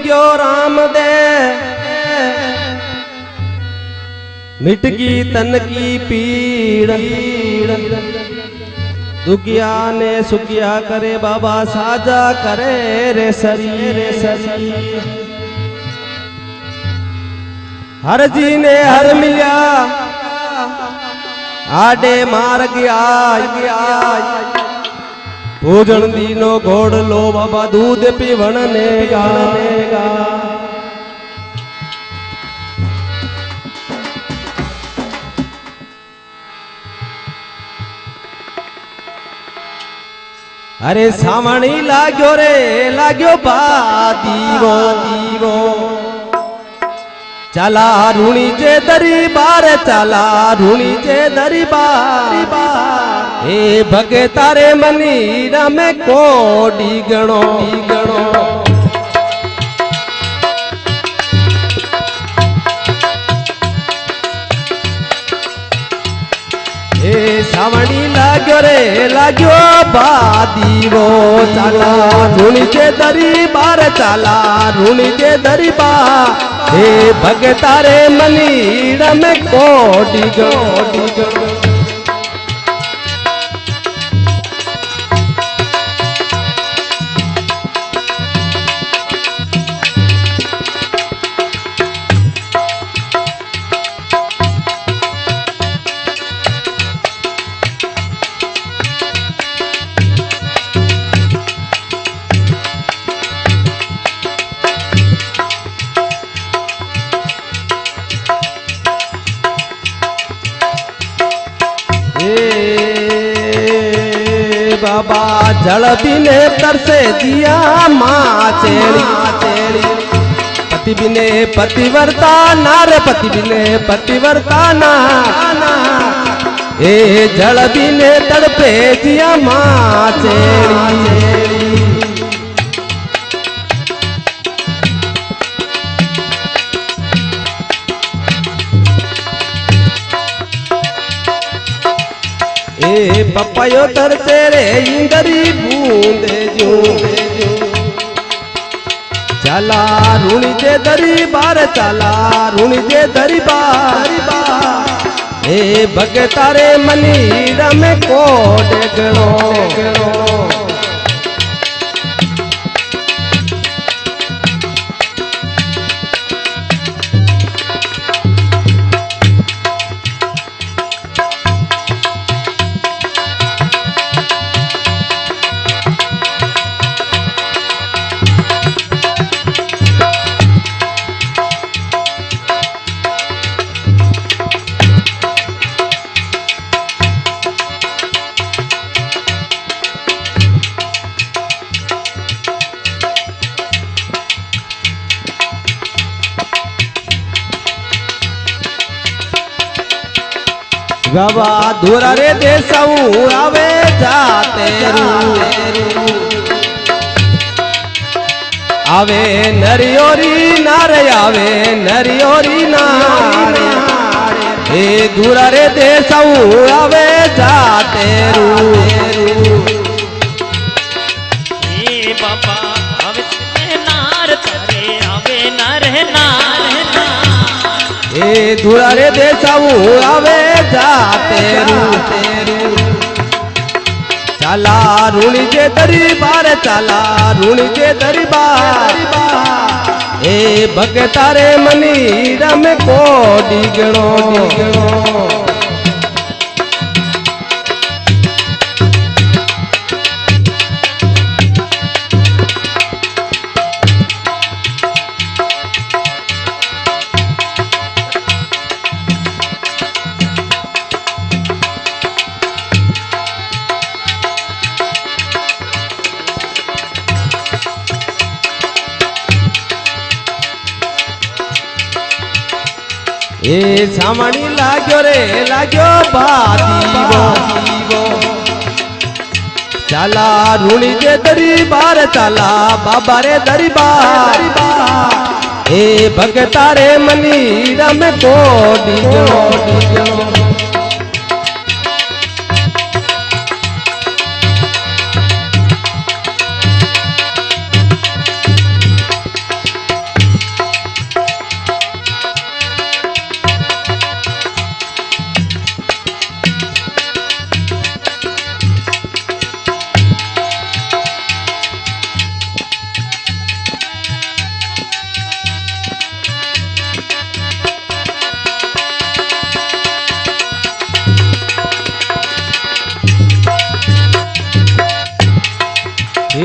गयो राम दे मिटगी तन की पीड़ दुखिया ने सुखिया करे बाबा साजा करे रे सरी रे सरी हर जी ने हर मिया आडे मार गया भोजन दीनो घोड़ लो बाबा दूध पीवण ने गा अरे सावणी लाग्यो रे लाग्यो दीवो दीवो चला रूणी जे दरबार चला रूणी जे दरबार ए भगे तारे मनीरा में कोडी गणो सावणी लाग्यो रे लाग्यो दीवो चला रूणी जे दरबार चला रूणी जे दरबार हे भगतारे मनीरा में कोडी गणो बाबा जल बिने तरसे दिया माँ चेड़ी पति बिने पतिवर्ता नार पति बिने पतिवर्ता ना ए जल बिने तड़पे दिया माँ चेड़ी ए पपायो तरसे रे इंदरी बूंदे जो चला रूणी जे दरबार चला रूणी जे दरबार ए भगतारे मनीरा में कोड गणो गवा धुरा रे देसऊ आवे जाते आवे नरियोरी नारे आवे नरियोरी नारे ए धुरा रे देसऊ आवे जाते बाबा आवे नार तारे आवे नारे ए धुरा रे देसाऊ आवे जाते चला रूणी जे दरबार चला रूणी जे दरबार ए भगतारे मनीरा में कोडी गणो ए सावणी लाग्यो रे लाग्यो दीवो चला रूणी जे दरबार चला बाबा रे दरबार ए भगतारे मनीरा में कोडी गणो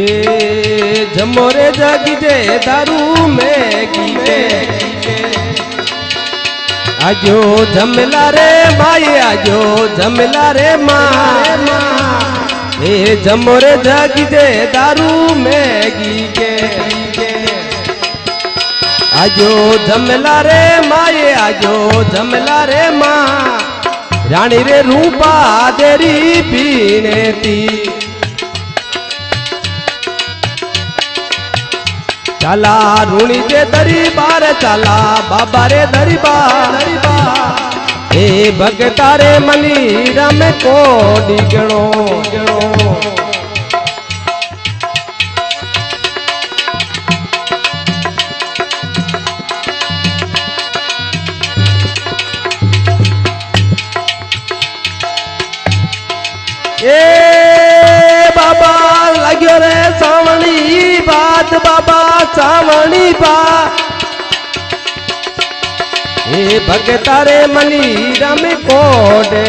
ए जमोरे जगी जे दारू में गीते आजो जमला रे माई आजो जमला रे माँ ए जमोरे जगी जे दारू में गीते आजो जमला रे माई आजो जमला रे माँ रानी रे रूपा देरी पीने ती चाला रूणी जे दरबार चाला बाबा रे दरबार ए भगता रे मंदिर में कोडी गणो ए बाबा लाग्यो रे सावणी बात बाबा सावणी बात ए भगता रे मंदिर में कोडे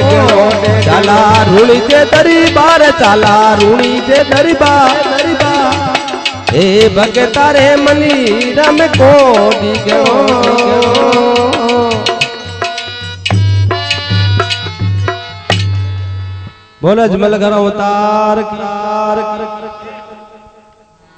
चाला रूणी जे दरबार चाला रूणी जे दरबार ए भगता रे मंदिर में कोडी गयो बोलो जमल घर अवतार की